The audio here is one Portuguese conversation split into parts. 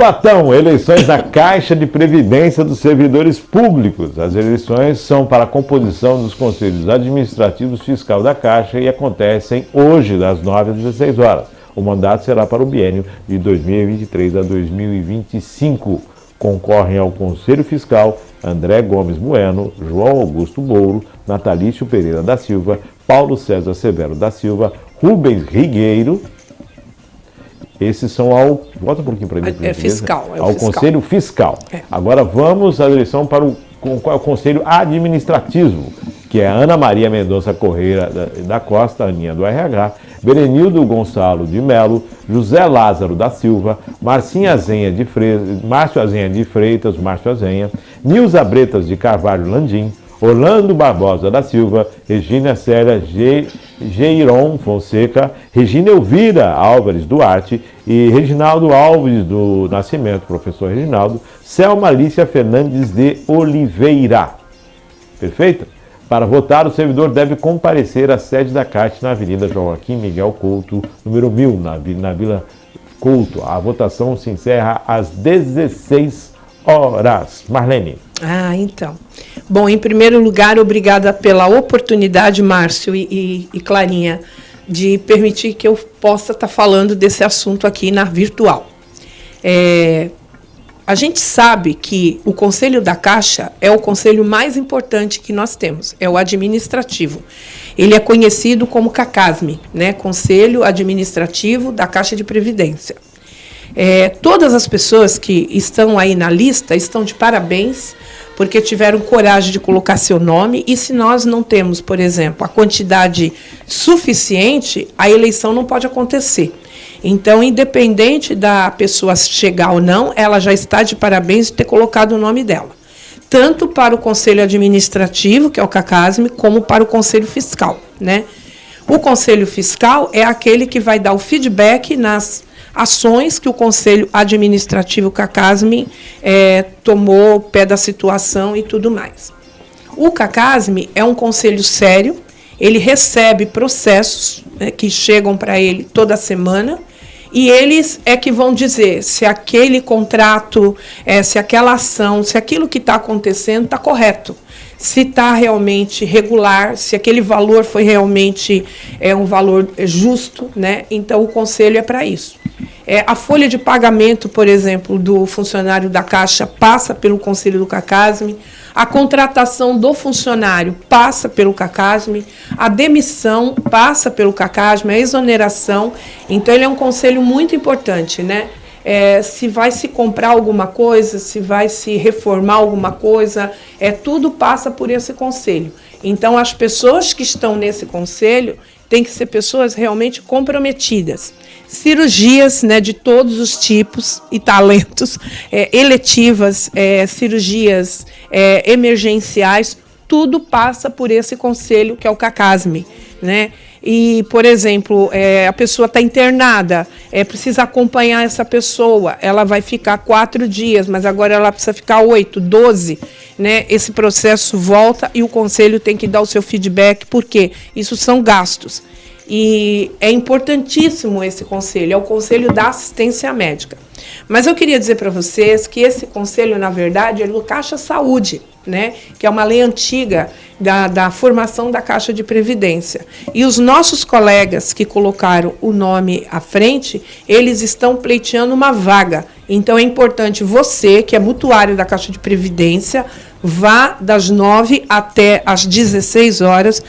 Cubatão, eleições da Caixa de Previdência dos Servidores Públicos. As eleições são para a composição dos conselhos administrativos fiscal da Caixa e acontecem hoje, das 9 às 16 horas. O mandato será para o biênio de 2023 a 2025. Concorrem ao Conselho Fiscal André Gomes Bueno, João Augusto Bouro, Natalício Pereira da Silva, Paulo César Severo da Silva, Rubens Rigueiro. Esses são ao... Volta um pouquinho para mim. Fiscal. Ao fiscal. Conselho Fiscal. Agora vamos à eleição para o Conselho Administrativo, que é Ana Maria Mendonça Correia da Costa, Aninha do RH, Berenildo Gonçalo de Melo, José Lázaro da Silva, Márcio Azenha de Freitas, Márcio Azenha, Nilza Bretas de Carvalho Landim, Orlando Barbosa da Silva, Regina Célia Geiron Fonseca, Regina Elvira Álvares Duarte e Reginaldo Alves do Nascimento, professor Reginaldo, Selma Alicia Fernandes de Oliveira. Perfeito? Para votar, o servidor deve comparecer à sede da Caixa na Avenida Joaquim Miguel Couto, número 1000, na Vila Couto. A votação se encerra às 16 horas. Marlene. Então. Bom, em primeiro lugar, obrigada pela oportunidade, Márcio e Clarinha, de permitir que eu possa estar falando desse assunto aqui na virtual. A gente sabe que o Conselho da Caixa é o conselho mais importante que nós temos, é o administrativo. Ele é conhecido como CACASME, né? Conselho Administrativo da Caixa de Previdência. Todas as pessoas que estão aí na lista estão de parabéns, porque tiveram coragem de colocar seu nome, e se nós não temos, por exemplo, a quantidade suficiente, a eleição não pode acontecer. Então, independente da pessoa chegar ou não, ela já está de parabéns de ter colocado o nome dela. Tanto para o Conselho Administrativo, que é o CACASME, como para o Conselho Fiscal, né? O Conselho Fiscal é aquele que vai dar o feedback nas ações que o Conselho Administrativo CACASME tomou pé da situação e tudo mais. O CACASME é um conselho sério, ele recebe processos, né, que chegam para ele toda semana, e eles é que vão dizer se aquele contrato, se aquela ação, se aquilo que está acontecendo está correto, se está realmente regular, se aquele valor foi realmente um valor justo, né? Então o conselho é para isso. A folha de pagamento, por exemplo, do funcionário da Caixa passa pelo Conselho do CACASME, a contratação do funcionário passa pelo CACASME, a demissão passa pelo CACASME, a exoneração. Então, ele é um conselho muito importante, né? Se vai se comprar alguma coisa, se vai se reformar alguma coisa, tudo passa por esse conselho. Então, as pessoas que estão nesse conselho têm que ser pessoas realmente comprometidas. Cirurgias, né, de todos os tipos e talentos, eletivas, cirurgias emergenciais, tudo passa por esse conselho que é o CACASME, né? E, por exemplo, a pessoa está internada, precisa acompanhar essa pessoa, ela vai ficar 4 dias, mas agora ela precisa ficar 8, 12, né? Esse processo volta e o conselho tem que dar o seu feedback, porque isso são gastos. E é importantíssimo esse conselho, é o Conselho da Assistência Médica. Mas eu queria dizer para vocês que esse conselho, na verdade, é do Caixa Saúde, né? Que é uma lei antiga da formação da Caixa de Previdência. E os nossos colegas que colocaram o nome à frente, eles estão pleiteando uma vaga. Então, é importante você, que é mutuário da Caixa de Previdência, vá das 9 até as 16 horas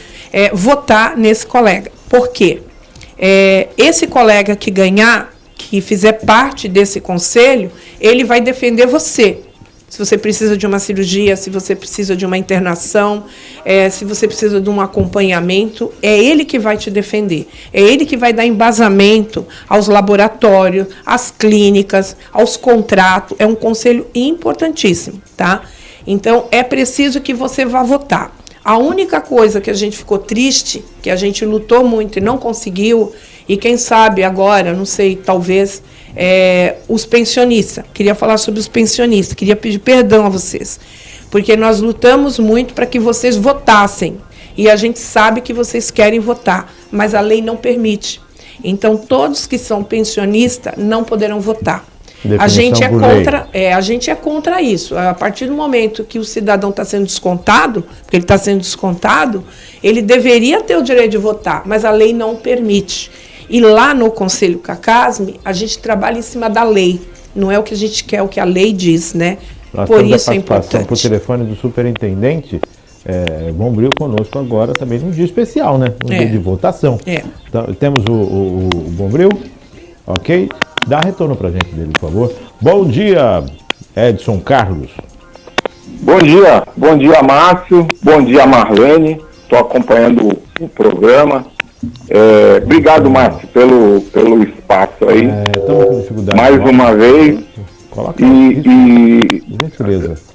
votar nesse colega. Por quê? Esse colega que ganhar, que fizer parte desse conselho, ele vai defender você. Se você precisa de uma cirurgia, se você precisa de uma internação, se você precisa de um acompanhamento, é ele que vai te defender. É ele que vai dar embasamento aos laboratórios, às clínicas, aos contratos. É um conselho importantíssimo, tá? Então, é preciso que você vá votar. A única coisa que a gente ficou triste, que a gente lutou muito e não conseguiu, e quem sabe agora, não sei, talvez, os pensionistas. Queria falar sobre os pensionistas, queria pedir perdão a vocês, porque nós lutamos muito para que vocês votassem, e a gente sabe que vocês querem votar, mas a lei não permite. Então, todos que são pensionistas não poderão votar. A gente a gente é contra isso. A partir do momento que o cidadão está sendo descontado, porque ele está sendo descontado, ele deveria ter o direito de votar, mas a lei não permite. E lá no Conselho CACASME, a gente trabalha em cima da lei. Não é o que a gente quer, é o que a lei diz, né? Nós Por temos isso a é participação importante. por telefone do superintendente Bombril conosco agora também num dia especial, né? Um dia de votação. Então, temos o Bombril, ok? Dá retorno pra gente dele, por favor. Bom dia, Edson Carlos. Bom dia Márcio, bom dia Marlene, estou acompanhando o programa. Obrigado, Márcio, pelo espaço aí. Estamos com dificuldade. Mais uma vez. Coloca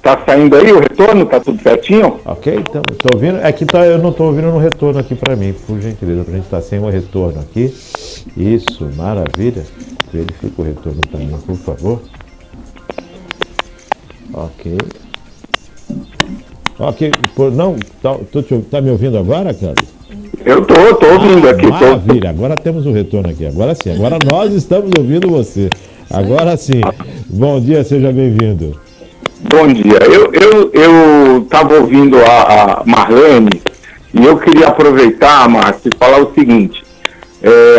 Tá saindo aí o retorno? Tá tudo certinho? Ok, então, tô ouvindo. Eu não estou ouvindo no retorno aqui para mim, por gentileza, pra gente estar sem o retorno aqui. Isso, maravilha. Verifica o retorno para mim, por favor. Ok. Ok, não, tá me ouvindo agora, Carlos? Eu tô ouvindo aqui. Maravilha, agora temos o retorno aqui, agora sim, agora nós estamos ouvindo você. Agora sim. Bom dia, seja bem-vindo. Bom dia. Eu estava ouvindo a Marlene e eu queria aproveitar, Márcio, e falar o seguinte.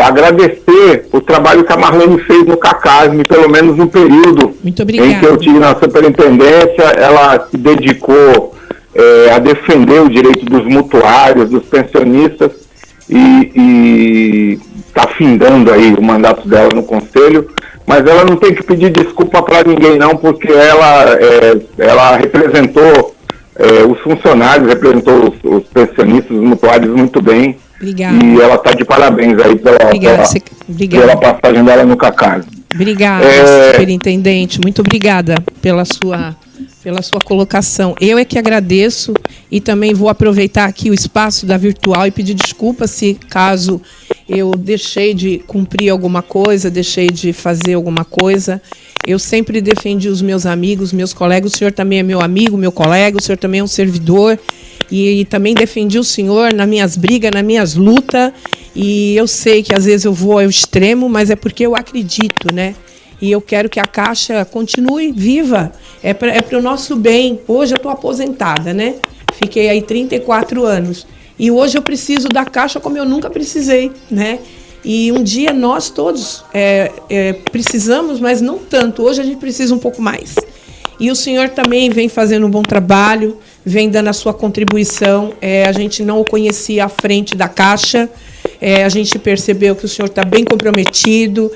Agradecer o trabalho que a Marlene fez no CACASME, pelo menos no período em que eu estive na superintendência. Ela se dedicou a defender o direito dos mutuários, dos pensionistas, e está findando aí o mandato dela no Conselho, mas ela não tem que pedir desculpa para ninguém não, porque ela representou os funcionários, representou os pensionistas, os mutuários muito bem. Obrigada. E ela está de parabéns aí pela passagem dela no CACASME. Obrigada, superintendente. Muito obrigada pela sua colocação. Eu é que agradeço e também vou aproveitar aqui o espaço da virtual e pedir desculpa se caso eu deixei de cumprir alguma coisa, deixei de fazer alguma coisa. Eu sempre defendi os meus amigos, meus colegas. O senhor também é meu amigo, meu colega, o senhor também é um servidor. E também defendi o senhor nas minhas brigas, nas minhas lutas. E eu sei que às vezes eu vou ao extremo, mas é porque eu acredito, né? E eu quero que a Caixa continue viva. É para o nosso bem. Hoje eu estou aposentada, né? Fiquei aí 34 anos. E hoje eu preciso da Caixa como eu nunca precisei, né? E um dia nós todos precisamos, mas não tanto. Hoje a gente precisa um pouco mais. E o senhor também vem fazendo um bom trabalho, vem dando a sua contribuição. A gente não o conhecia à frente da Caixa. A gente percebeu que o senhor está bem comprometido.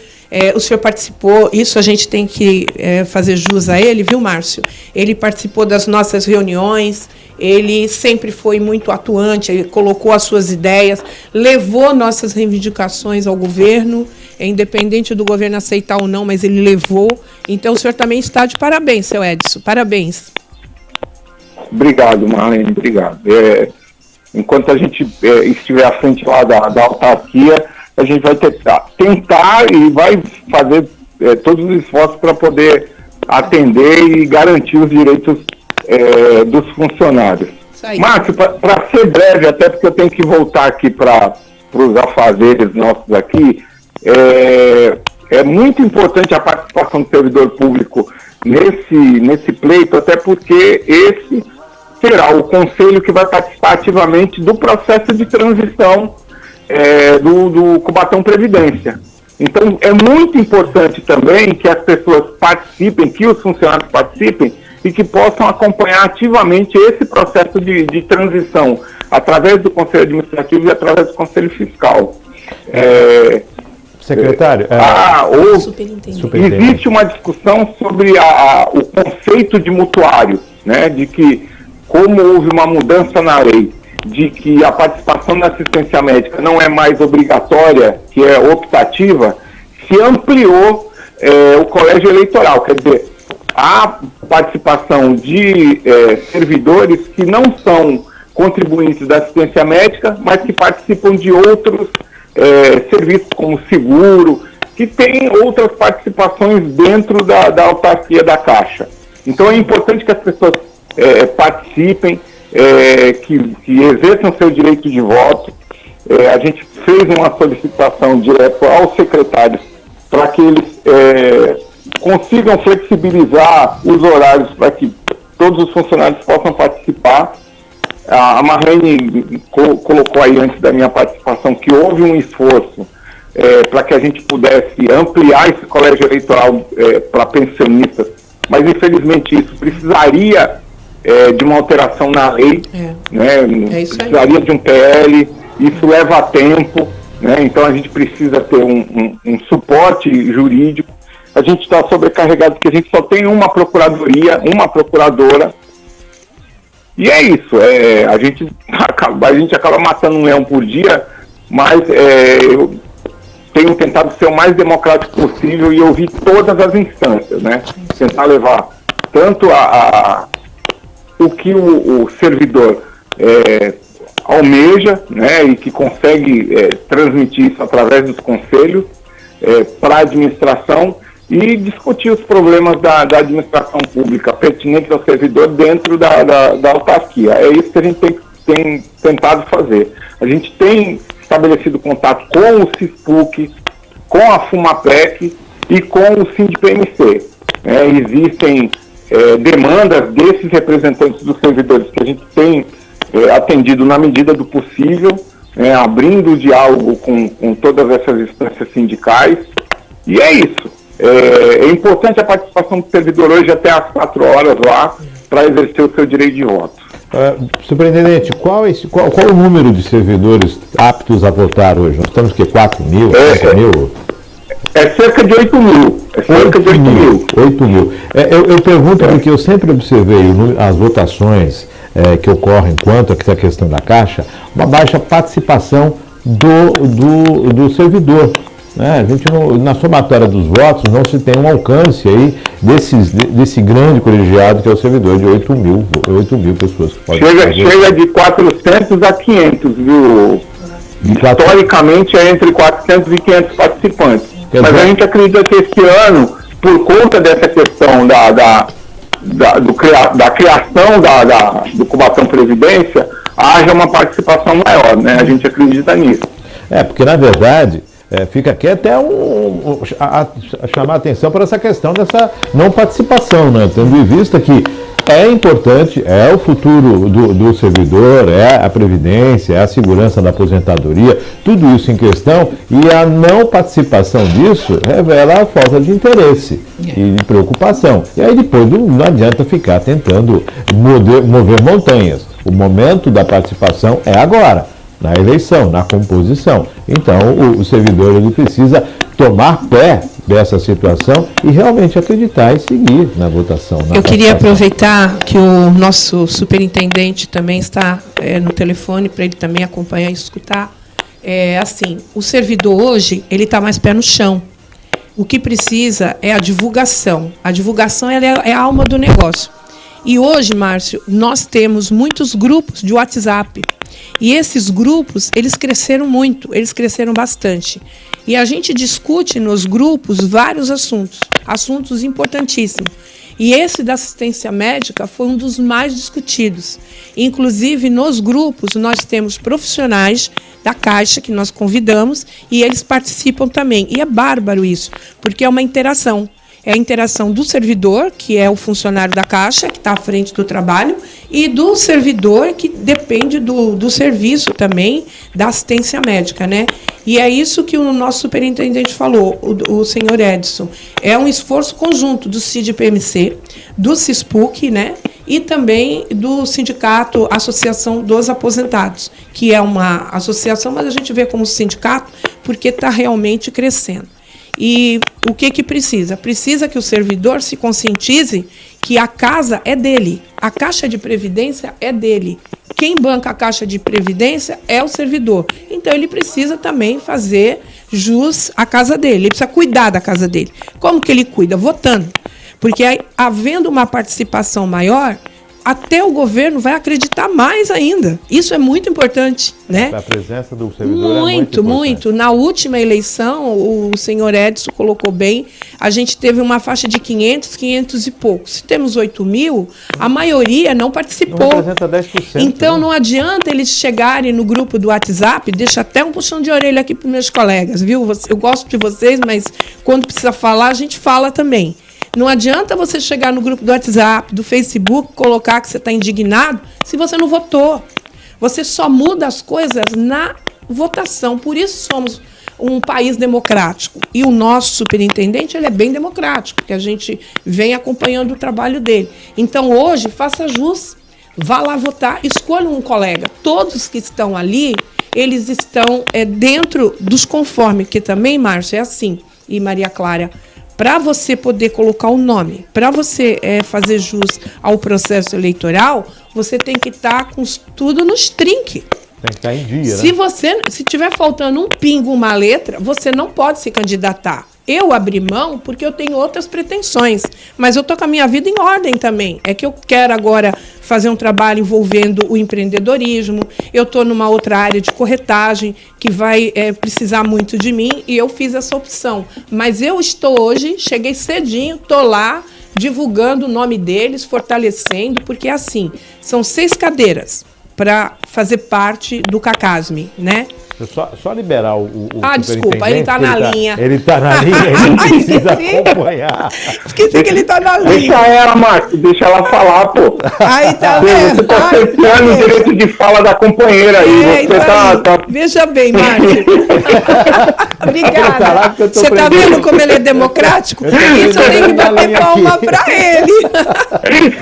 O senhor participou, isso a gente tem que fazer jus a ele, viu, Márcio? Ele participou das nossas reuniões, ele sempre foi muito atuante, ele colocou as suas ideias, levou nossas reivindicações ao governo, independente do governo aceitar ou não, mas ele levou. Então, o senhor também está de parabéns, seu Edson, parabéns. Obrigado, Marlene, obrigado. Enquanto a gente estiver à frente lá da autarquia, a gente vai tentar e vai fazer todos os esforços para poder atender e garantir os direitos dos funcionários. Márcio, para ser breve, até porque eu tenho que voltar aqui para os afazeres nossos aqui, é muito importante a participação do servidor público nesse pleito, até porque esse será o conselho que vai participar ativamente do processo de transição do Cubatão Previdência. Então, é muito importante também que as pessoas participem, que os funcionários participem e que possam acompanhar ativamente esse processo de transição através do Conselho Administrativo e através do Conselho Fiscal. Secretário, existe uma discussão sobre o conceito de mutuário, né, de que, como houve uma mudança na lei, de que a participação na assistência médica não é mais obrigatória, que é optativa, se ampliou o colégio eleitoral. Quer dizer, a participação de servidores que não são contribuintes da assistência médica, mas que participam de outros serviços como seguro, que tem outras participações dentro da autarquia da Caixa. Então é importante que as pessoas participem, que exerçam seu direito de voto. A gente fez uma solicitação direta aos secretários para que eles consigam flexibilizar os horários para que todos os funcionários possam participar. A Marlene colocou aí antes da minha participação que houve um esforço para que a gente pudesse ampliar esse colégio eleitoral para pensionistas, mas infelizmente isso precisaria de uma alteração na lei, né? Precisaria de um PL, isso leva tempo, né? Então a gente precisa ter um suporte jurídico. A gente está sobrecarregado porque a gente só tem uma procuradoria, uma procuradora, e é isso, a gente acaba matando um leão por dia, mas eu tenho tentado ser o mais democrático possível e ouvir todas as instâncias, né? Tentar levar tanto o que o servidor almeja, né, e que consegue transmitir isso através dos conselhos para a administração e discutir os problemas da administração pública pertinentes ao servidor dentro da autarquia. É isso que a gente tem tentado fazer. A gente tem estabelecido contato com o CISPUC, com a FUMAPEC e com o SINDPMC. Existem demandas desses representantes dos servidores que a gente tem atendido na medida do possível, abrindo o diálogo com todas essas instâncias sindicais, e é isso. É importante a participação do servidor hoje até às 4 horas lá, para exercer o seu direito de voto. Superintendente, qual o número de servidores aptos a votar hoje? Nós estamos 4 mil, 5 mil? É cerca de 8 mil. 8 mil. Eu pergunto porque eu sempre observei as votações que ocorrem quanto à questão da Caixa, uma baixa participação do servidor. A gente na somatória dos votos não se tem um alcance aí desse grande colegiado que é o servidor de 8 mil pessoas que podem chega de 400 a 500, viu? Historicamente é entre 400 e 500 participantes. Mas a gente acredita que esse ano, por conta dessa questão da criação do Cubatão Previdência, haja uma participação maior, né? A gente acredita nisso. Porque na verdade fica aqui até chamar a atenção para essa questão dessa não participação, né? Tendo em vista que é importante, é o futuro do servidor, é a previdência, é a segurança da aposentadoria, tudo isso em questão, e a não participação disso revela a falta de interesse e de preocupação. E aí depois não adianta ficar tentando mover montanhas. O momento da participação é agora, na eleição, na composição. Então, o servidor ele precisa tomar pé dessa situação e realmente acreditar e seguir na votação. Eu queria aproveitar que o nosso superintendente também está no telefone para ele também acompanhar e escutar. Assim, o servidor hoje, ele está mais pé no chão. O que precisa é a divulgação. A divulgação ela é a alma do negócio. E hoje, Márcio, nós temos muitos grupos de WhatsApp. E esses grupos, eles cresceram muito, eles cresceram bastante. E a gente discute nos grupos vários assuntos importantíssimos. E esse da assistência médica foi um dos mais discutidos. Inclusive, nos grupos, nós temos profissionais da Caixa que nós convidamos e eles participam também. E é bárbaro isso, porque é uma interação. É a interação do servidor, que é o funcionário da Caixa, que está à frente do trabalho, e do servidor, que depende do serviço também, da assistência médica, né? E é isso que o nosso superintendente falou, o senhor Edson. É um esforço conjunto do SINDPMC, do CISPUC, né? E também do sindicato Associação dos Aposentados, que é uma associação, mas a gente vê como sindicato, porque está realmente crescendo. E o que precisa? Precisa que o servidor se conscientize que a casa é dele, a Caixa de Previdência é dele. Quem banca a Caixa de Previdência é o servidor. Então, ele precisa também fazer jus à casa dele, ele precisa cuidar da casa dele. Como que ele cuida? Votando. Porque aí, havendo uma participação maior, até o governo vai acreditar mais ainda. Isso é muito importante, né? A presença do servidor é muito importante. Muito. Na última eleição, o senhor Edson colocou bem, a gente teve uma faixa de 500 e poucos. Se temos 8 mil, a maioria não participou. Não representa 10%. Então, né? Não adianta eles chegarem no grupo do WhatsApp, deixa até um puxão de orelha aqui para os meus colegas, viu? Eu gosto de vocês, mas quando precisa falar, a gente fala também. Não adianta você chegar no grupo do WhatsApp, do Facebook, colocar que você está indignado se você não votou. Você só muda as coisas na votação. Por isso somos um país democrático. E o nosso superintendente, ele é bem democrático, porque a gente vem acompanhando o trabalho dele. Então, hoje, faça jus, vá lá votar, escolha um colega. Todos que estão ali, eles estão dentro dos conformes, que também, Márcio, é assim, e Maria Clara, para você poder colocar o nome, para você fazer jus ao processo eleitoral, você tem que estar com tudo nos trinques. Tem que estar em dia, Se tiver faltando um pingo, uma letra, você não pode se candidatar. Eu abri mão porque eu tenho outras pretensões, mas eu estou com a minha vida em ordem também. É que eu quero agora fazer um trabalho envolvendo o empreendedorismo, eu estou numa outra área de corretagem que vai precisar muito de mim e eu fiz essa opção. Mas eu estou hoje, cheguei cedinho, estou lá divulgando o nome deles, fortalecendo, porque assim, são 6 cadeiras para fazer parte do CACASME, né? Só liberar o desculpa, ele está na linha. Ele está na linha, ele precisa acompanhar. Esqueci que ele está na linha. Deixa ela, Márcio, deixa ela falar, pô. Aí tá vendo? Você está cerceando o direito de fala da companheira aí. Você tá... Veja bem, Márcio. Obrigada. Você está vendo como ele é democrático? Isso eu tenho que bater palma para ele.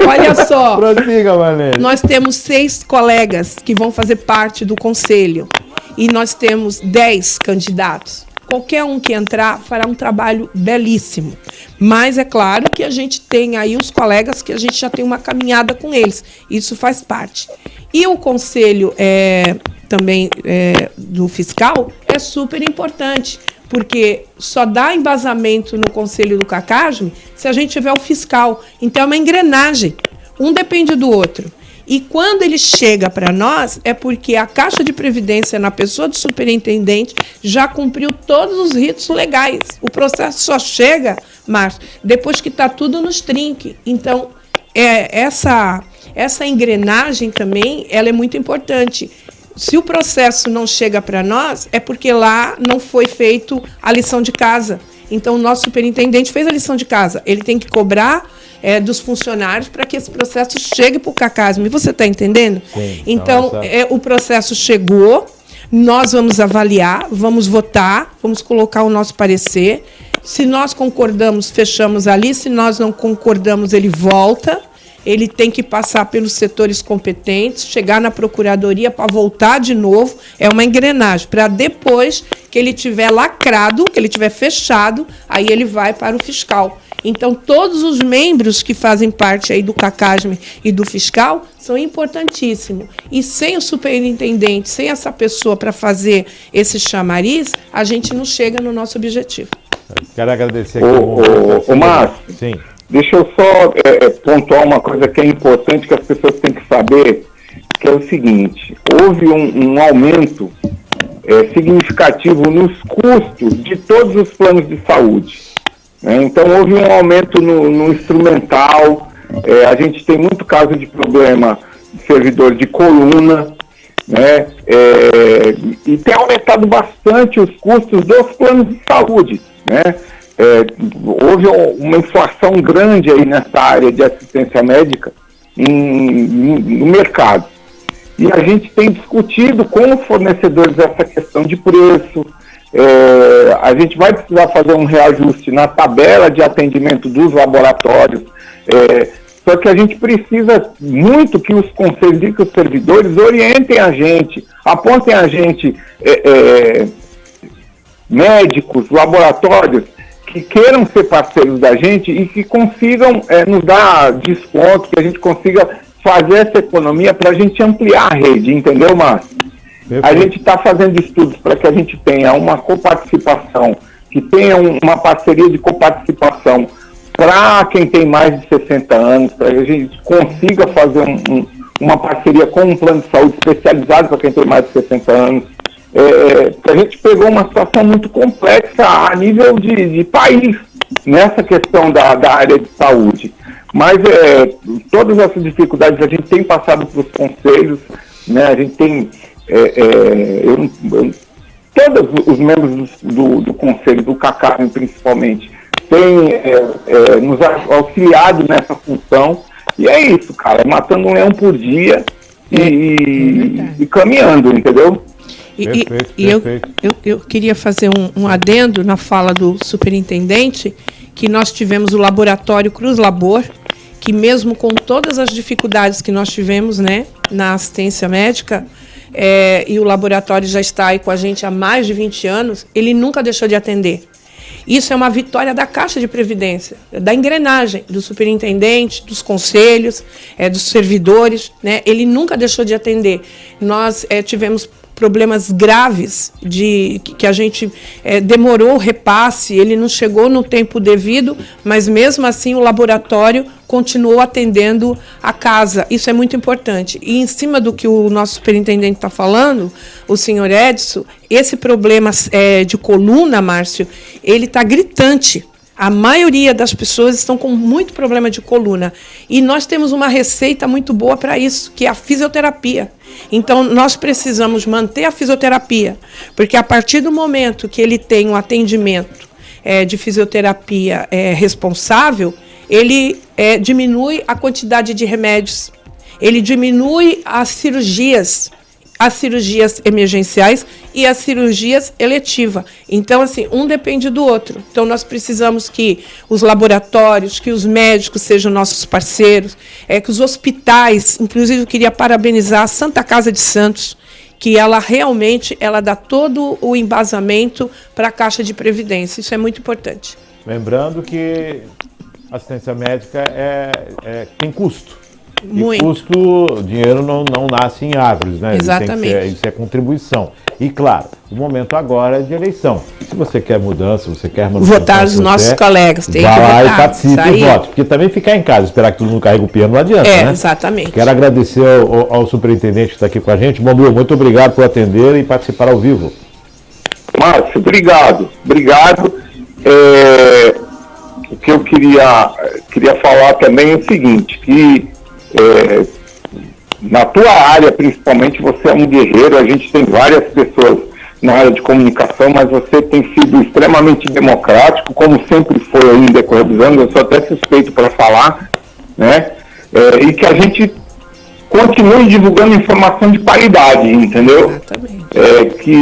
Olha só. Prossiga, Marlene. Nós temos 6 colegas que vão fazer parte do conselho. E nós temos 10 candidatos. Qualquer um que entrar fará um trabalho belíssimo. Mas é claro que a gente tem aí os colegas que a gente já tem uma caminhada com eles. Isso faz parte. E o conselho também do fiscal é super importante, porque só dá embasamento no conselho do CACASME se a gente tiver o fiscal. Então é uma engrenagem. Um depende do outro. E quando ele chega para nós, é porque a Caixa de Previdência, na pessoa do superintendente, já cumpriu todos os ritos legais. O processo só chega, Márcio, depois que está tudo nos trinques. Então, essa engrenagem também ela é muito importante. Se o processo não chega para nós, é porque lá não foi feito a lição de casa. Então, o nosso superintendente fez a lição de casa. Ele tem que cobrar dos funcionários para que esse processo chegue para o CACASME. Você está entendendo? Sim, então, o processo chegou, nós vamos avaliar, vamos votar, vamos colocar o nosso parecer. Se nós concordamos, fechamos ali. Se nós não concordamos, ele volta. Ele tem que passar pelos setores competentes, chegar na procuradoria para voltar de novo. É uma engrenagem, para depois que ele tiver lacrado, que ele tiver fechado, aí ele vai para o fiscal. Então, todos os membros que fazem parte aí do CACASME e do fiscal são importantíssimos. E sem o superintendente, sem essa pessoa para fazer esse chamariz, a gente não chega no nosso objetivo. Quero agradecer aqui o Márcio. Sim. Deixa eu só pontuar uma coisa que é importante, que as pessoas têm que saber, que é o seguinte: houve um aumento significativo nos custos de todos os planos de saúde. Né? Então, houve um aumento no instrumental, a gente tem muito caso de problema de servidor de coluna, né? E tem aumentado bastante os custos dos planos de saúde, né? Houve uma inflação grande aí nessa área de assistência médica no mercado. E a gente tem discutido com os fornecedores essa questão de preço. A gente vai precisar fazer um reajuste na tabela de atendimento dos laboratórios. Só que a gente precisa muito que os conselhos e que os servidores orientem a gente, apontem a gente médicos, laboratórios, que queiram ser parceiros da gente e que consigam nos dar desconto, que a gente consiga fazer essa economia para a gente ampliar a rede, entendeu, Márcio? A gente está fazendo estudos para que a gente tenha uma coparticipação, que tenha uma parceria de coparticipação para quem tem mais de 60 anos, para que a gente consiga fazer uma parceria com um plano de saúde especializado para quem tem mais de 60 anos. A gente pegou uma situação muito complexa a nível de país, nessa questão da área de saúde. Mas todas essas dificuldades a gente tem passado para os conselhos, né? A gente tem, todos os membros do conselho, do CACASME principalmente, tem nos auxiliado nessa função, e é isso, cara, matando um leão por dia e caminhando, entendeu? Eu queria fazer um adendo na fala do superintendente, que nós tivemos o laboratório Cruz Labor, que mesmo com todas as dificuldades que nós tivemos, né, na assistência médica, e o laboratório já está aí com a gente há mais de 20 anos, ele nunca deixou de atender. Isso é uma vitória da Caixa de Previdência, da engrenagem, do superintendente, dos conselhos, dos servidores, né? Ele nunca deixou de atender. Nós tivemos problemas graves que a gente demorou o repasse, ele não chegou no tempo devido, mas mesmo assim o laboratório continuou atendendo a casa. Isso é muito importante. E em cima do que o nosso superintendente está falando, o senhor Edson, esse problema de coluna, Márcio, ele está gritante. A maioria das pessoas estão com muito problema de coluna. E nós temos uma receita muito boa para isso, que é a fisioterapia. Então, nós precisamos manter a fisioterapia, porque a partir do momento que ele tem um atendimento de fisioterapia responsável, ele diminui a quantidade de remédios, ele diminui as cirurgias emergenciais e as cirurgias eletivas. Então, assim, um depende do outro. Então, nós precisamos que os laboratórios, que os médicos sejam nossos parceiros, que os hospitais, inclusive eu queria parabenizar a Santa Casa de Santos, que ela realmente dá todo o embasamento para a Caixa de Previdência. Isso é muito importante. Lembrando que assistência médica tem custo. Muito. E custo, dinheiro não nasce em árvores, né? Exatamente. Isso é contribuição. E claro, o momento agora é de eleição. Se você quer mudança, você quer manutenção, votar os nossos colegas, tem que votar. Vá lá e participe e vote. Porque também ficar em casa, esperar que todo mundo carregue o piano não adianta, né? Exatamente. Quero agradecer ao superintendente que está aqui com a gente. Bombril, muito obrigado por atender e participar ao vivo. Márcio, obrigado. O que eu queria falar também é o seguinte, que na tua área, principalmente, você é um guerreiro. A gente tem várias pessoas na área de comunicação, mas você tem sido extremamente democrático, como sempre foi aí em decorrer dos anos. Eu sou até suspeito para falar, né? E que a gente continue divulgando informação de qualidade, entendeu? Exatamente. Que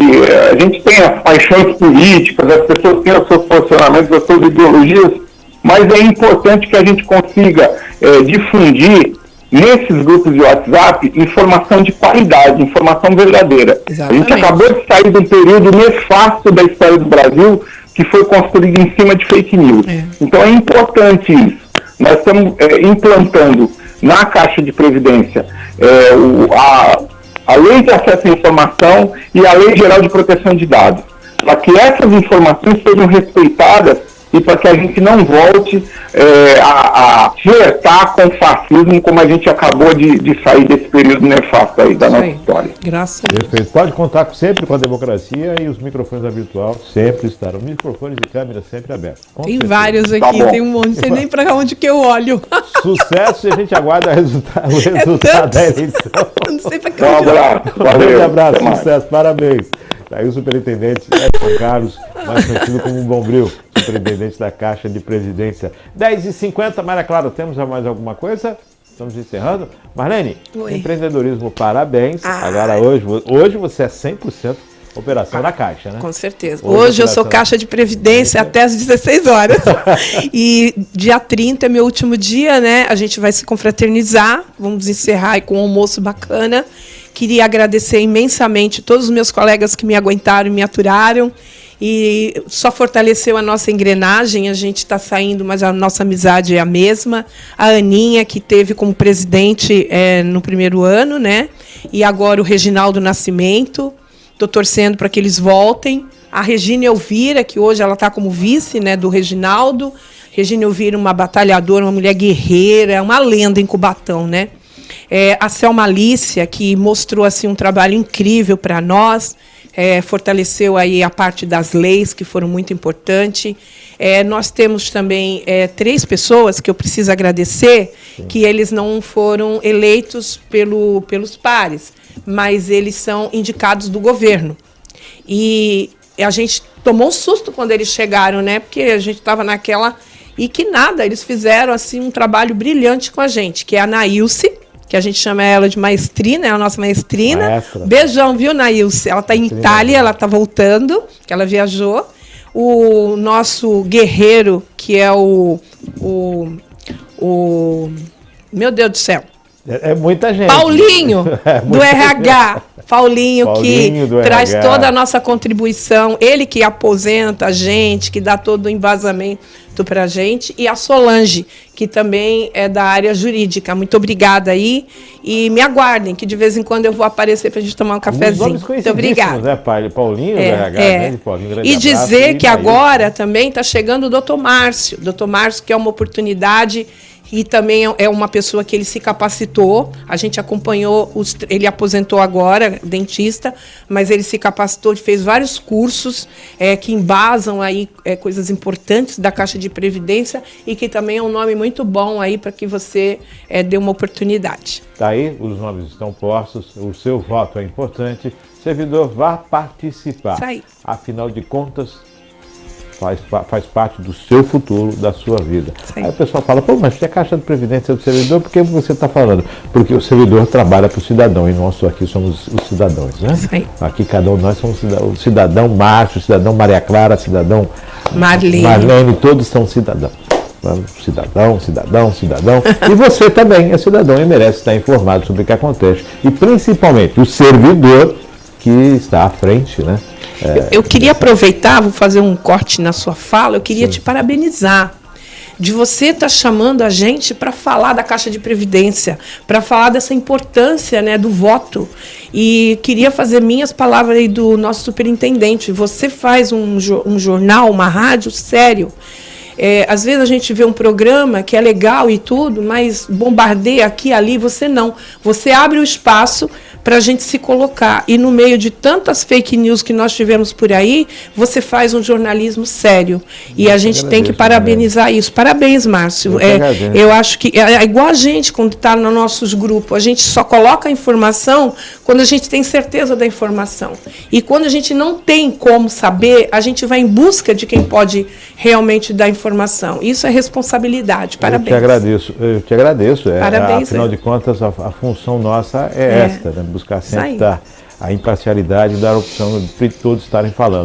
a gente tem as paixões políticas, as pessoas têm os seus posicionamentos, as suas ideologias, mas é importante que a gente consiga difundir nesses grupos de WhatsApp informação de qualidade, informação verdadeira. Exatamente. A gente acabou de sair de um período nefasto da história do Brasil, que foi construído em cima de fake news. Então é importante isso. Nós estamos implantando na Caixa de Previdência a Lei de Acesso à Informação e a Lei Geral de Proteção de Dados, para que essas informações sejam respeitadas e para que a gente não volte a flertar com o fascismo, como a gente acabou de sair desse período nefasto aí da nossa história. Graças a Deus. Perfeito. Pode contar sempre com a democracia e os microfones da Virtual sempre estarão. Microfones e câmeras sempre abertos. Tem vários aqui, tem um monte, não sei nem para onde que eu olho. Sucesso, e a gente aguarda o resultado da eleição. Não sei para que Um abraço. Um grande abraço, sucesso, parabéns. Aí o superintendente Edson Carlos, mais conhecido como Bombril, superintendente da Caixa de Previdência. 10h50, Maria Clara, temos mais alguma coisa? Estamos encerrando. Marlene, empreendedorismo, parabéns. Agora hoje você é 100% operação da Caixa, né? Com certeza. Hoje eu sou Caixa de Previdência até às 16 horas. E dia 30 é meu último dia, né? A gente vai se confraternizar. Vamos encerrar aí com um almoço bacana. Queria agradecer imensamente todos os meus colegas que me aguentaram e me aturaram. E só fortaleceu a nossa engrenagem. A gente está saindo, mas a nossa amizade é a mesma. A Aninha, que teve como presidente no primeiro ano, né? E agora o Reginaldo Nascimento. Estou torcendo para que eles voltem. A Regina Elvira, que hoje ela está como vice, né, do Reginaldo. Regina Elvira, uma batalhadora, uma mulher guerreira, uma lenda em Cubatão, né? A Selma Alícia, que mostrou assim, um trabalho incrível para nós, fortaleceu aí a parte das leis, que foram muito importantes. Nós temos também 3 pessoas que eu preciso agradecer, que eles não foram eleitos pelos pares, mas eles são indicados do governo. E a gente tomou um susto quando eles chegaram, né? Porque a gente estava naquela... E que nada, eles fizeram assim um trabalho brilhante com a gente, que é a Nailce, que a gente chama ela de maestrina, é a nossa maestrina. Maestra. Beijão, viu, Nailce? Ela está em Itália, ela está voltando, que ela viajou. O nosso guerreiro, que é o meu Deus do céu. É muita gente. Paulinho, do RH. Paulinho que do traz RH. toda a nossa contribuição. Ele que aposenta a gente, que dá todo o embasamento para a gente. E a Solange, que também é da área jurídica. Muito obrigada aí. E me aguardem, que de vez em quando eu vou aparecer para a gente tomar um cafezinho. Muito obrigada. Né, pai? Paulinho do RH, né? Paulinho, grande e abraço, dizer que Nailce. agora também está chegando o Dr. Márcio. Dr. Márcio, que é uma oportunidade... E também é uma pessoa que ele se capacitou, a gente acompanhou, ele aposentou agora, dentista, mas ele se capacitou, fez vários cursos que embasam aí coisas importantes da Caixa de Previdência e que também é um nome muito bom aí para que você dê uma oportunidade. Tá aí, os nomes estão postos, o seu voto é importante, servidor, vá participar. Isso aí. Afinal de contas, faz parte do seu futuro, da sua vida. Aí o pessoal fala, pô, mas se a Caixa de Previdência do servidor, por que você está falando? Porque o servidor trabalha para o cidadão, e nós aqui somos os cidadãos, né? Sim. Aqui cada um de nós somos o cidadão Márcio, o cidadão Maria Clara, cidadão Marlene, todos são cidadãos. Cidadão. E você também é cidadão e merece estar informado sobre o que acontece. E principalmente o servidor que está à frente, né? Eu queria aproveitar, vou fazer um corte na sua fala, eu queria te parabenizar de você estar chamando a gente para falar da Caixa de Previdência, para falar dessa importância, né, do voto. E queria fazer minhas palavras aí do nosso superintendente. Você faz um jornal, uma rádio sério. Às vezes a gente vê um programa que é legal e tudo, mas bombardeia aqui e ali, você não. Você abre o espaço para a gente se colocar. E no meio de tantas fake news que nós tivemos por aí, você faz um jornalismo sério. E a gente tem que parabenizar isso. Parabéns, Márcio. Eu acho que é igual a gente quando está nos nossos grupos. A gente só coloca a informação quando a gente tem certeza da informação. E quando a gente não tem como saber, a gente vai em busca de quem pode realmente dar informação. Isso é responsabilidade. Parabéns. Eu te agradeço. Parabéns. Afinal de contas, a função nossa é esta, né? Buscar sempre a imparcialidade e dar a opção de todos estarem falando.